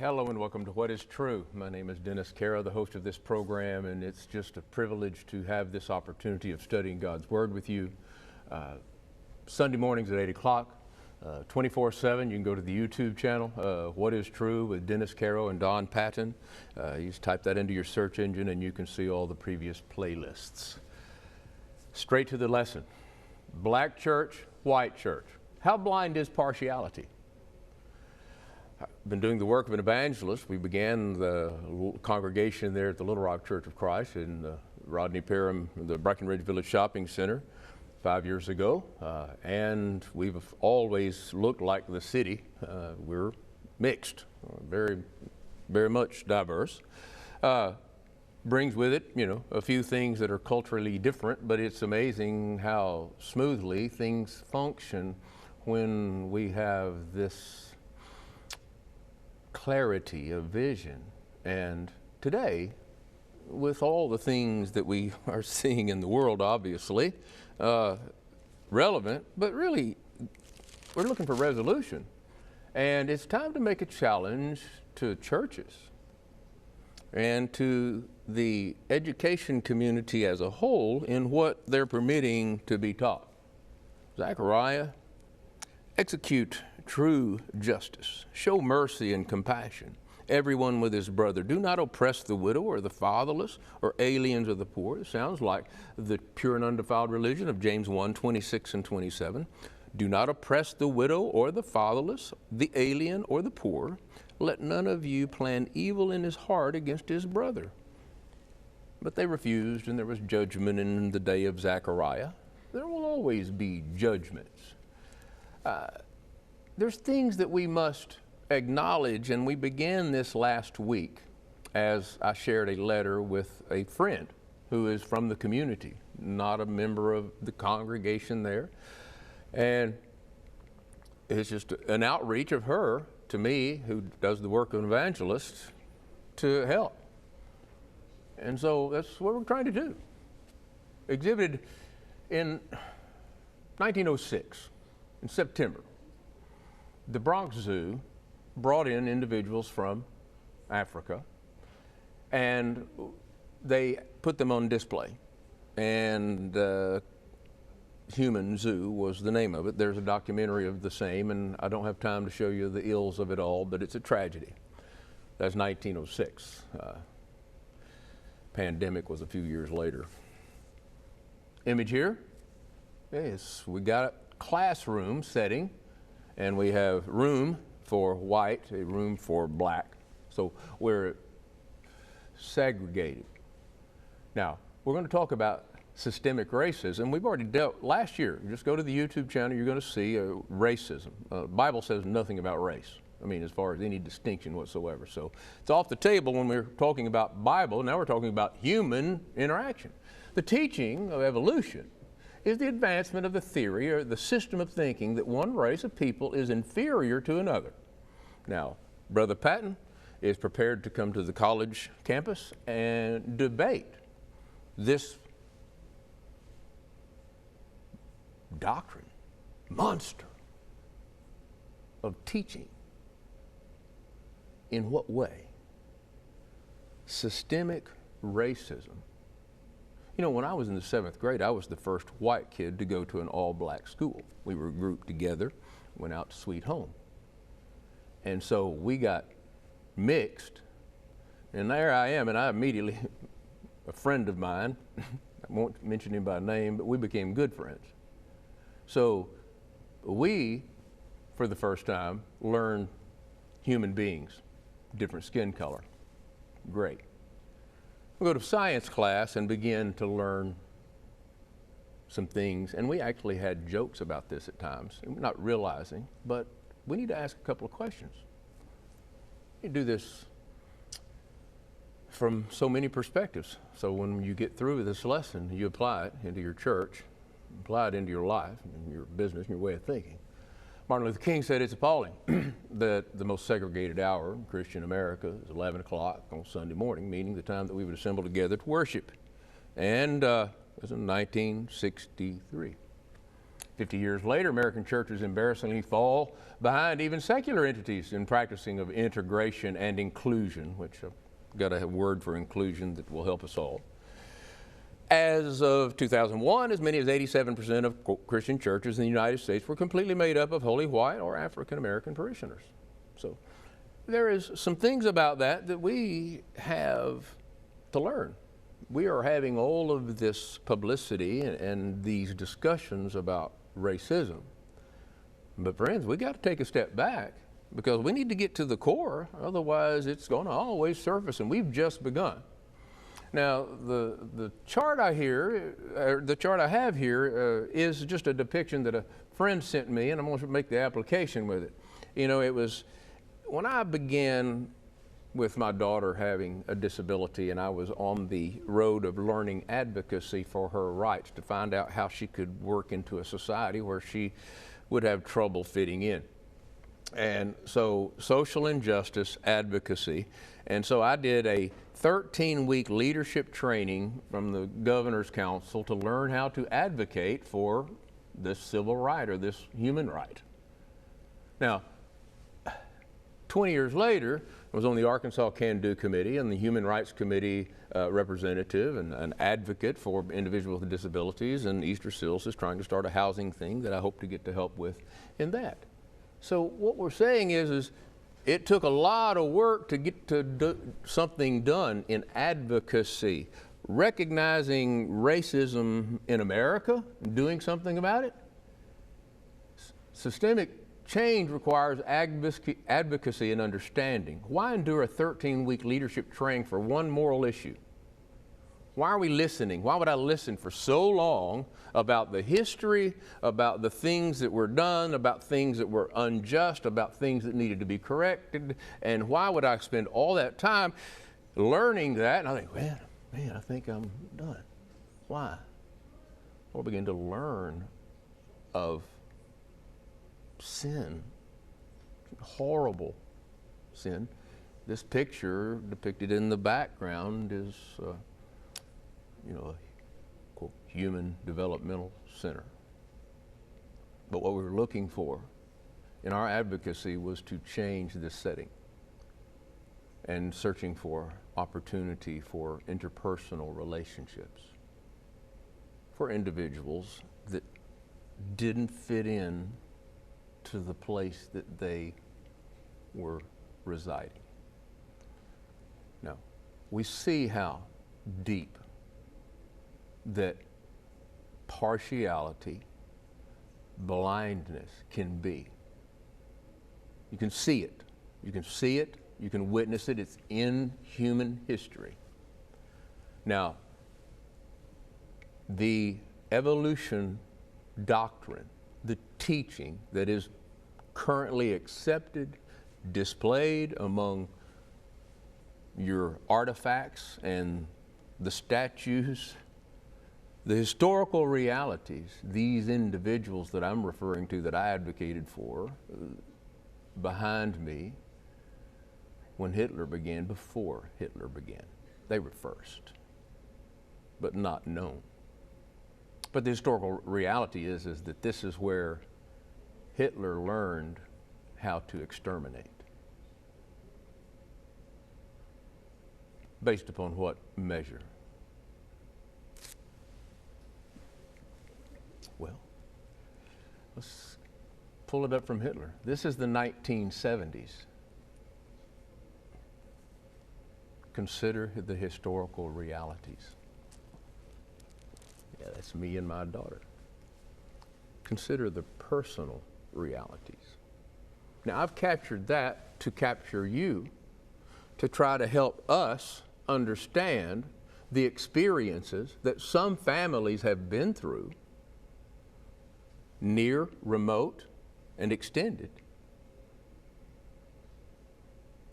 Hello and welcome to What is True. My name is Dennis Cara, the host of this program, and it's just a privilege to have this opportunity of studying God's Word with you. Sunday mornings at 8 o'clock, 24/7. You can go to the YouTube channel, What is True with Dennis Caro and Don Patton. You just type that into your search engine and you can see all the previous playlists. Straight to the lesson. Black church, white church. How blind is partiality? I've been doing the work of an evangelist. We began the congregation there at the Little Rock Church of Christ in Rodney Parham, the Breckenridge Village Shopping Center 5 years ago. And we've always looked like the city. We're mixed, very, very much diverse. Brings with it, a few things that are culturally different, but it's amazing how smoothly things function when we have this clarity of vision. And today, with all the things that we are seeing in the world, obviously, relevant, but really, we're looking for resolution. And it's time to make a challenge to churches and to the education community as a whole in what they're permitting to be taught. Zechariah, execute true justice, show mercy and compassion, everyone with his brother. Do not oppress the widow or the fatherless or aliens or the poor. It sounds like the pure and undefiled religion of James 1:26 and 27. Do not oppress the widow or the fatherless, the alien or the poor. Let none of you plan evil in his heart against his brother. But they refused, and there was judgment in the day of Zechariah. There will always be judgments. There's things that we must acknowledge, and we began this last week as I shared a letter with a friend who is from the community, not a member of the congregation there. And it's just an outreach of her to me, who does the work of an evangelist, to help. And so that's what we're trying to do. Exhibited in 1906, in September, the Bronx Zoo brought in individuals from Africa, and they put them on display. And Human Zoo was the name of it. There's a documentary of the same, and I don't have time to show you the ills of it all, but it's a tragedy. That's 1906. Pandemic was a few years later. Image here. Yes, we got a classroom setting, and we have room for white, a room for black. So we're segregated. Now, we're going to talk about systemic racism. We've already dealt last year. Just go to the YouTube channel, you're going to see racism. The Bible says nothing about race. I mean, as far as any distinction whatsoever. So it's off the table when we're talking about Bible. Now we're talking about human interaction. The teaching of evolution is the advancement of the theory or the system of thinking that one race of people is inferior to another. Now, Brother Patton is prepared to come to the college campus and debate this doctrine, monster of teaching. In what way? Systemic racism. When I was in the 7th grade, I was the first white kid to go to an all-black school. We were grouped together, went out to Sweet Home. And so we got mixed, and there I am, and I immediately, a friend of mine, I won't mention him by name, but we became good friends. So we, for the first time, learned human beings, different skin color. Great. We go to science class and begin to learn some things, and we actually had jokes about this at times, not realizing, but we need to ask a couple of questions. You do this from so many perspectives. So when you get through this lesson, you apply it into your church, apply it into your life, and your business, and your way of thinking. Martin Luther King said it's appalling that the most segregated hour in Christian America is 11 o'clock on Sunday morning, meaning the time that we would assemble together to worship. And it was in 1963. 50 years later, American churches embarrassingly fall behind even secular entities in practicing of integration and inclusion, which I've got a word for inclusion that will help us all. As of 2001, as many as 87% of Christian churches in the United States were completely made up of wholly white or African American parishioners. So there is some things about that that we have to learn. We are having all of this publicity and these discussions about racism. But friends, we got to take a step back because we need to get to the core, otherwise it's going to always surface, and we've just begun. Now, the chart I have here is just a depiction that a friend sent me, and I'm going to make the application with it. You know, it was when I began with my daughter having a disability, and I was on the road of learning advocacy for her rights to find out how she could work into a society where she would have trouble fitting in. And so social injustice advocacy. And so I did a 13-week leadership training from the Governor's Council to learn how to advocate for this civil right or this human right. Now, 20 years later, I was on the Arkansas Can-Do Committee and the Human Rights Committee representative and an advocate for individuals with disabilities, and Easter Seals is trying to start a housing thing that I hope to get to help with in that. So what we're saying is it took a lot of work to get to do something done in advocacy, recognizing racism in America, doing something about it. Systemic change requires advocacy and understanding. Why endure a 13-week leadership training for one moral issue? Why are we listening? Why would I listen for so long about the history, about the things that were done, about things that were unjust, about things that needed to be corrected? And why would I spend all that time learning that? And I think, man, I think I'm done. Why? Well, I began to learn of sin, horrible sin. This picture depicted in the background is, a quote, human developmental center. But what we were looking for in our advocacy was to change this setting and searching for opportunity for interpersonal relationships for individuals that didn't fit in to the place that they were residing. Now, we see how deep that partiality, blindness can be. You can see it. You can see it. You can witness it. It's in human history. Now, the evolution doctrine, the teaching that is currently accepted, displayed among your artifacts and the statues, the historical realities, these individuals that I'm referring to that I advocated for behind me when Hitler began, before Hitler began. They were first, but not known. But the historical reality is that this is where Hitler learned how to exterminate. Based upon what measure? Well, let's pull it up from Hitler. This is the 1970s. Consider the historical realities. Yeah, that's me and my daughter. Consider the personal realities. Now, I've captured that to capture you, to try to help us understand the experiences that some families have been through, near, remote, and extended,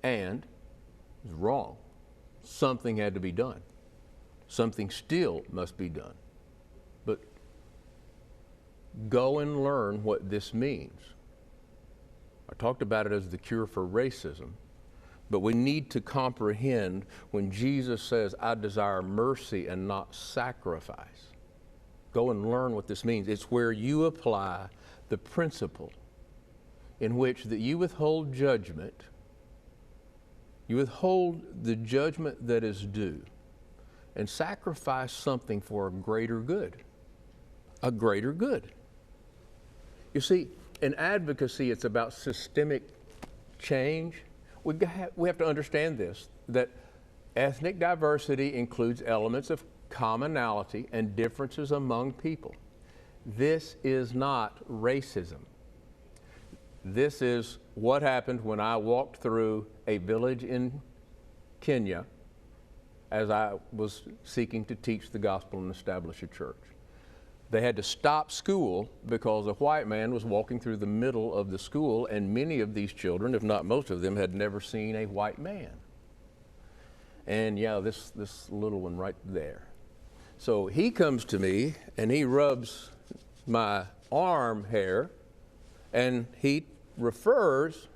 and it was wrong. Something had to be done. Something still must be done. But go and learn what this means. I talked about it as the cure for racism, but we need to comprehend when Jesus says, I desire mercy and not sacrifice. Go and learn what this means. It's where you apply the principle in which that you withhold judgment. You withhold the judgment that is due and sacrifice something for a greater good. A greater good. You see, in advocacy, it's about systemic change. We have to understand this, that ethnic diversity includes elements of commonality and differences among people. This is not racism. This is what happened when I walked through a village in Kenya as I was seeking to teach the gospel and establish a church. They had to stop school because a white man was walking through the middle of the school, and many of these children, if not most of them, had never seen a white man. And yeah, this little one right there. So he comes to me and he rubs my arm hair and he refers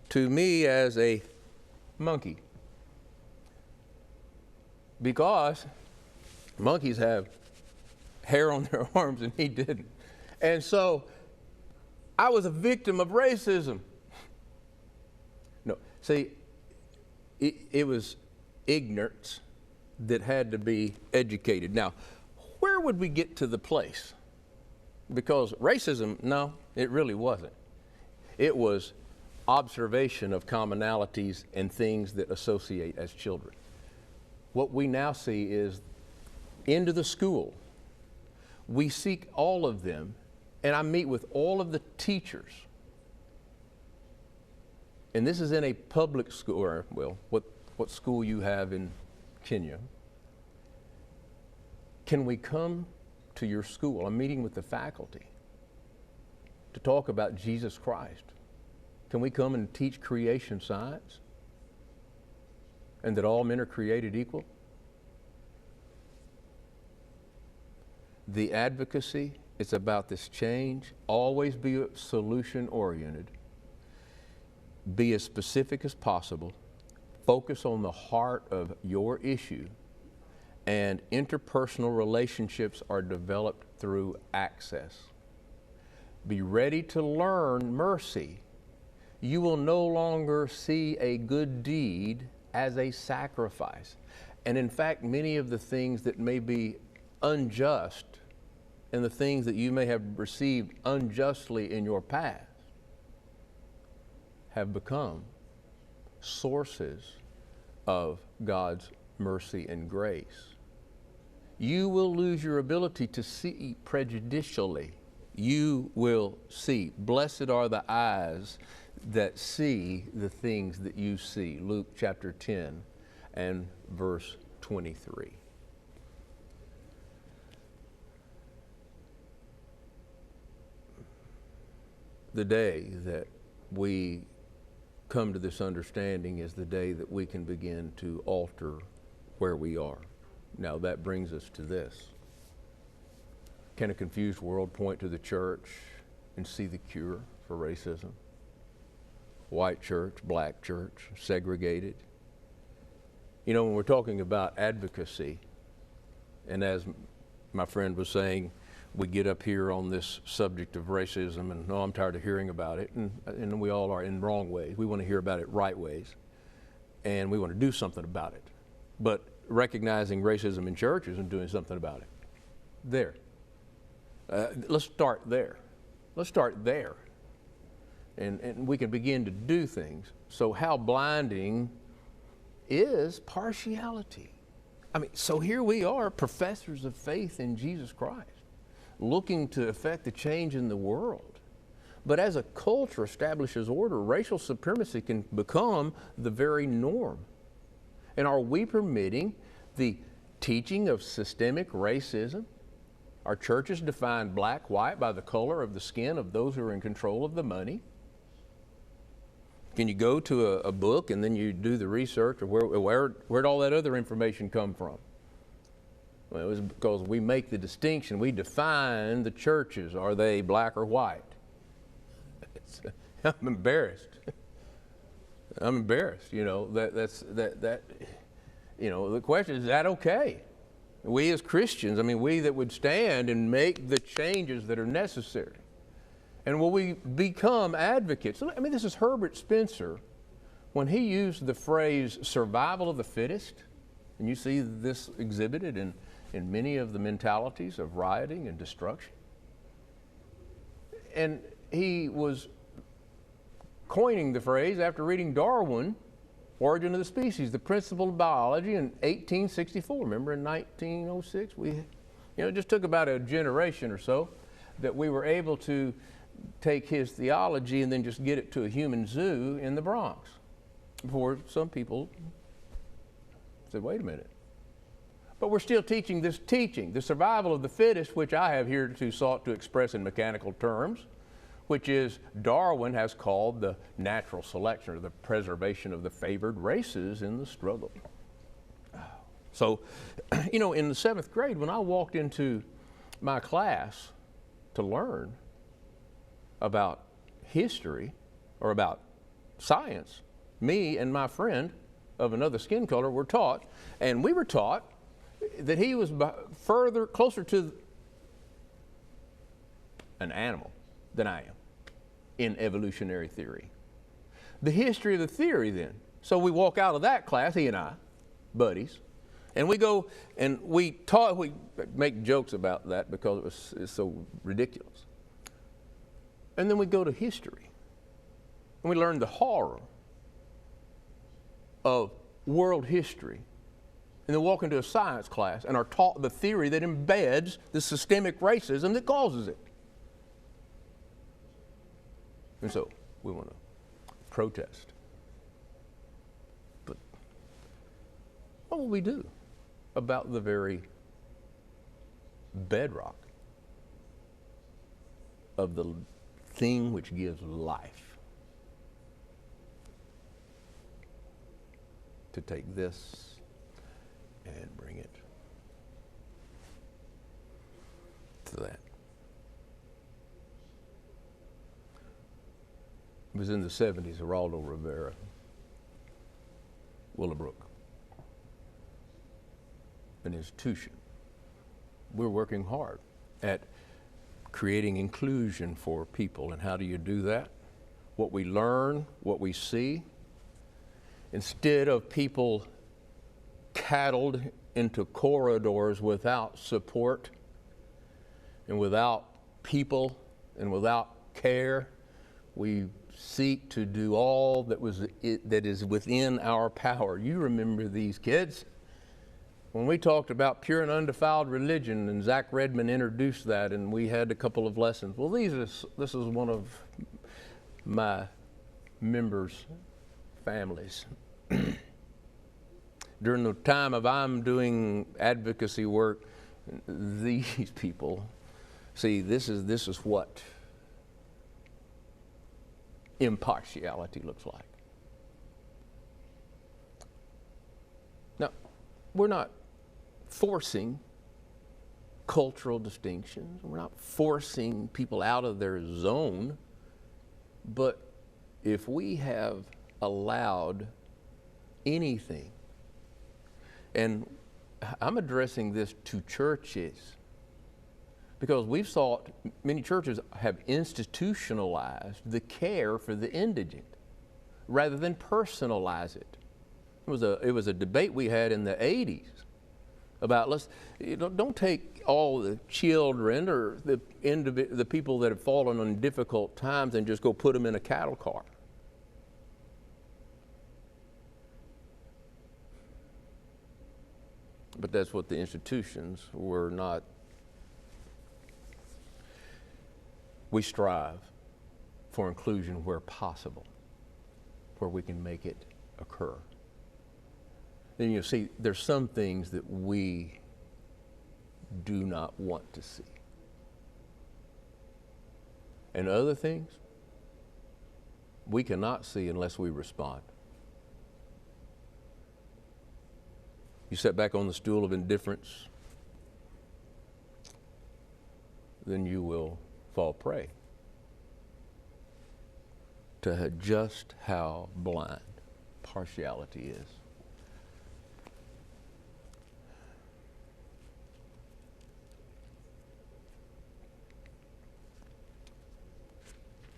to me as a monkey, because monkeys have hair on their arms and he didn't. And so I was a victim of racism. No, see, it was ignorance that had to be educated. Now, where would we get to the place? Because racism, no, it really wasn't. It was observation of commonalities and things that associate as children. What we now see is into the school. We seek all of them, and I meet with all of the teachers. And this is in a public school, or, well, what school you have in Kenya. Can we come to your school? I'm meeting with the faculty to talk about Jesus Christ. Can we come and teach creation science? And that all men are created equal? The advocacy, it's about this change. Always be solution oriented. Be as specific as possible. Focus on the heart of your issue. And interpersonal relationships are developed through access. Be ready to learn mercy. You will no longer see a good deed as a sacrifice. And in fact, many of the things that may be unjust and the things that you may have received unjustly in your past have become sources of God's mercy and grace. You will lose your ability to see prejudicially. You will see. Blessed are the eyes that see the things that you see. Luke chapter 10 and verse 23. The day that we come to this understanding is the day that we can begin to alter where we are. Now that brings us to this. Can a confused world point to the church and see the cure for racism? White church, black church, segregated. You know, when we're talking about advocacy, and as my friend was saying, we get up here on this subject of racism and, oh, I'm tired of hearing about it, and we all are in wrong ways. We want to hear about it right ways, and we want to do something about it. But recognizing racism in churches and doing something about it. There. Let's start there. Let's start there. And we can begin to do things. So how blinding is partiality? I mean, so here we are, professors of faith in Jesus Christ, looking to effect a change in the world. But as a culture establishes order, racial supremacy can become the very norm. And are we permitting the teaching of systemic racism? Are churches defined black, white by the color of the skin of those who are in control of the money? Can you go to a book and then you do the research, or where'd all that other information come from? Well, it was because we make the distinction. We define the churches. Are they black or white? I'm embarrassed. I'm embarrassed. You know, that. You know, the question is that okay? We as Christians, I mean, we that would stand and make the changes that are necessary. And will we become advocates? I mean, this is Herbert Spencer when he used the phrase survival of the fittest, and you see this exhibited in many of the mentalities of rioting and destruction. And he was coining the phrase after reading Darwin, Origin of the Species, the Principle of Biology in 1864. Remember in 1906, it just took about a generation or so that we were able to take his theology and then just get it to a human zoo in the Bronx. Before some people said, wait a minute. But we're still teaching this teaching, the survival of the fittest, which I have hitherto sought to express in mechanical terms, which is Darwin has called the natural selection or the preservation of the favored races in the struggle. So, in the 7th grade, when I walked into my class to learn about history or about science, me and my friend of another skin color were taught, and we were taught that he was closer to an animal than I am in evolutionary theory. The history of the theory then. So we walk out of that class, he and I, buddies, and we go and we make jokes about that because it's so ridiculous. And then we go to history and we learn the horror of world history, and then walk into a science class and are taught the theory that embeds the systemic racism that causes it. And so we want to protest. But what will we do about the very bedrock of the thing which gives life? To take this and bring it to that. It was in the 70s, Geraldo Rivera, Willowbrook, an institution. We're working hard at creating inclusion for people. And how do you do that? What we learn, what we see, instead of people cattled into corridors without support and without people and without care, we seek to do all that is within our power. You remember these kids. When we talked about pure and undefiled religion, and Zach Redmond introduced that, and we had a couple of lessons. Well, this is one of my members' families. During the time of I'm doing advocacy work, these people, see, this is what impartiality looks like. Now, we're not forcing cultural distinctions. We're not forcing people out of their zone. But if we have allowed anything, and I'm addressing this to churches, because we've thought many churches have institutionalized the care for the indigent rather than personalize it. It was a debate we had in the 80s about don't take all the children or the people that have fallen on difficult times and just go put them in a cattle car. But that's what the institutions were not. We strive for inclusion where possible, where we can make it occur. Then you see, there's some things that we do not want to see. And other things we cannot see unless we respond. You sit back on the stool of indifference, then you will fall prey to just how blind partiality is.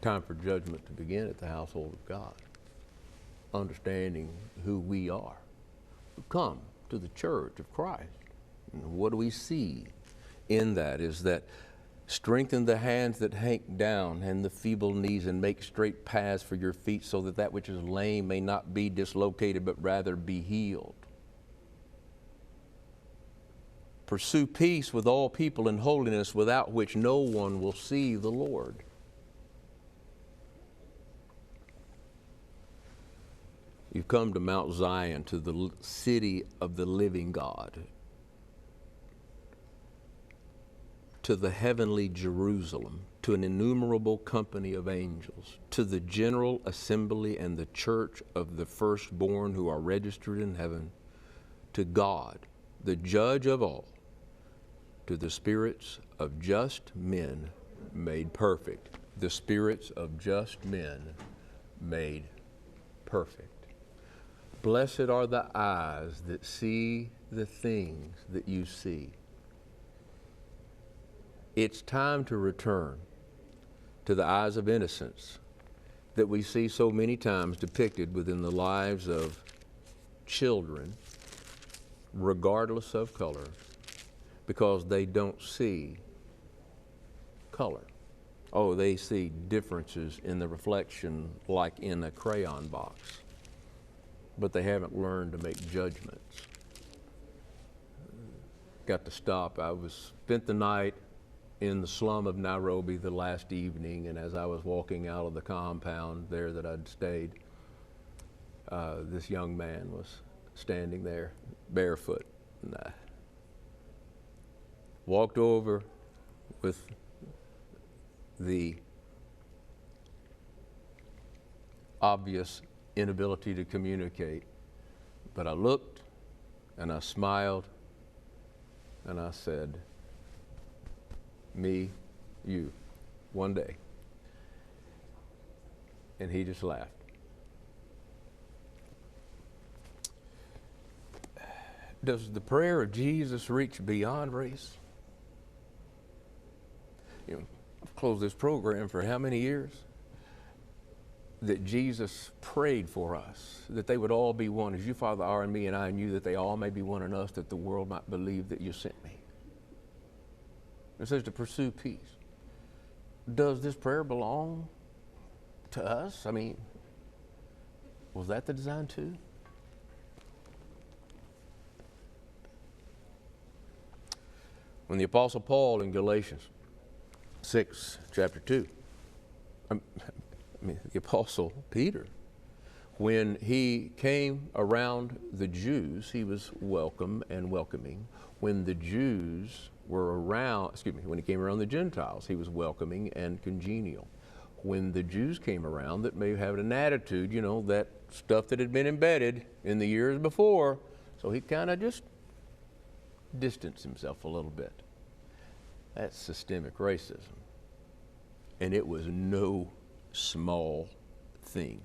Time for judgment to begin at the household of God, understanding who we are. We come to the church of Christ. And what do we see in that is that strengthen the hands that hang down and the feeble knees, and make straight paths for your feet, so that that which is lame may not be dislocated, but rather be healed. Pursue peace with all people and holiness, without which no one will see the Lord. You've come to Mount Zion, to the city of the living God, to the heavenly Jerusalem, to an innumerable company of angels, to the general assembly and the church of the firstborn who are registered in heaven, to God, the judge of all, to the spirits of just men made perfect, the spirits of just men made perfect. Blessed are the eyes that see the things that you see. It's time to return to the eyes of innocence that we see so many times depicted within the lives of children, regardless of color, because they don't see color. Oh, they see differences in the reflection like in a crayon box, but they haven't learned to make judgments. Got to stop. I spent the night in the slum of Nairobi the last evening, and as I was walking out of the compound there that I'd stayed, this young man was standing there barefoot. And I walked over with the obvious inability to communicate, but I looked and I smiled and I said, me, you, one day. And he just laughed. Does the prayer of Jesus reach beyond race? You know, I've closed this program for how many years? That Jesus prayed for us, that they would all be one, as you, Father, are in me and I in you, that they all may be one in us, that the world might believe that you sent me. It says to pursue peace. Does this prayer belong to us? I mean, was that the design too? When the Apostle Paul in Galatians 6, chapter 2, the Apostle Peter, when he came around the Jews, he was welcome and welcoming. When the Jews were around, when he came around the Gentiles, he was welcoming and congenial. When the Jews came around that may have an attitude, you know, that stuff that had been embedded in the years before, so he kind of just distanced himself a little bit. That's systemic racism. And it was no small thing.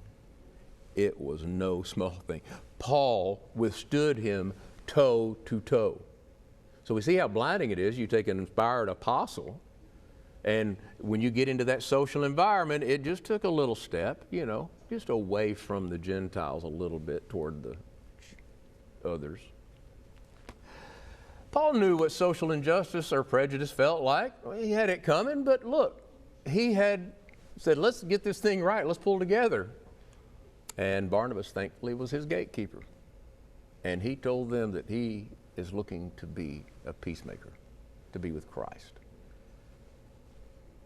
It was no small thing. Paul withstood him toe to toe. So we see how blinding it is. You take an inspired apostle, and when you get into that social environment, it just took a little step, you know, just away from the Gentiles a little bit toward the others. Paul knew what social injustice or prejudice felt like. He had it coming, but look, he had said, let's get this thing right, let's pull together. And Barnabas, thankfully, was his gatekeeper. And he told them that he is looking to be a peacemaker, to be with Christ.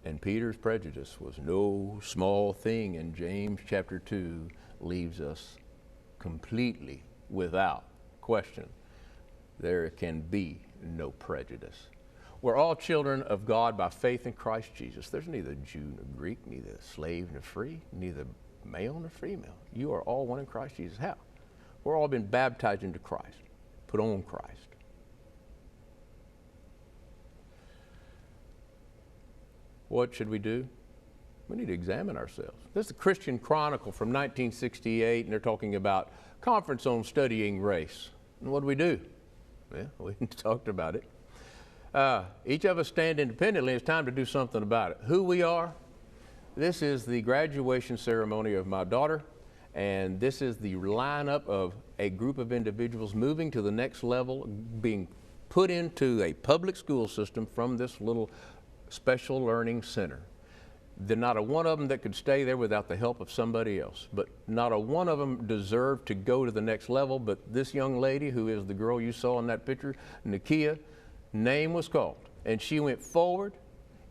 And Peter's prejudice was no small thing, and James chapter 2 leaves us completely without question. There can be no prejudice. We're all children of God by faith in Christ Jesus. There's neither Jew nor Greek, neither slave nor free, neither male nor female. You are all one in Christ Jesus. How? We're all been baptized into Christ, put on Christ. What should we do? We need to examine ourselves. This is the Christian Chronicle from 1968, and they're talking about conference on studying race. And what do we do? Well, we talked about it. Each of us stand independently. It's time to do something about it. Who we are, This is the graduation ceremony of my daughter, and this is the lineup of a group of individuals moving to the next level, being put into a public school system from this little special learning center. There's not a one of them that could stay there without the help of somebody else, but not a one of them deserved to go to the next level. But this young lady, who is the girl you saw in that picture, Nakia, name was called, and she went forward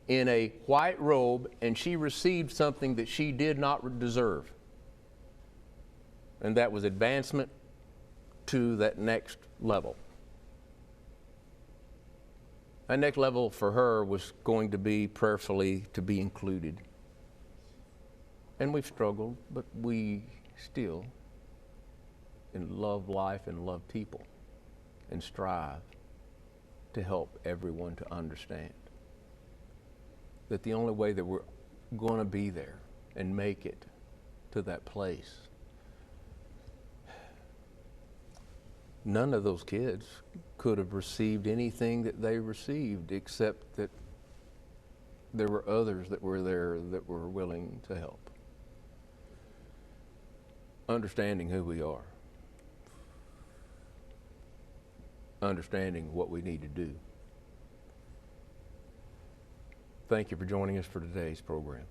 in a white robe, and she received something that she did not deserve, and that was advancement to that next level. That next level for her was going to be prayerfully to be included. And we've struggled, but we still love life and love people and strive to help everyone to understand that the only way that we're going to be there and make it to that place, none of those kids could have received anything that they received, except that there were others that were there that were willing to help. Understanding who we are, understanding what we need to do. Thank you for joining us for today's program.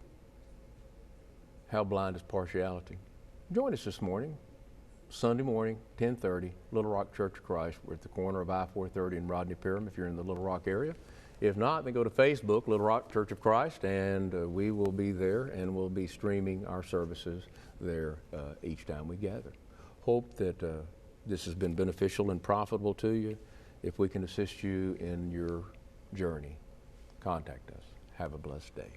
How blind is partiality? Join us this morning, Sunday morning, 10:30, Little Rock Church of Christ. We're at the corner of I-430 and Rodney Parham if you're in the Little Rock area. If not, then go to Facebook, Little Rock Church of Christ, and we will be there, and we'll be streaming our services there each time we gather. Hope that this has been beneficial and profitable to you. If we can assist you in your journey, contact us. Have a blessed day.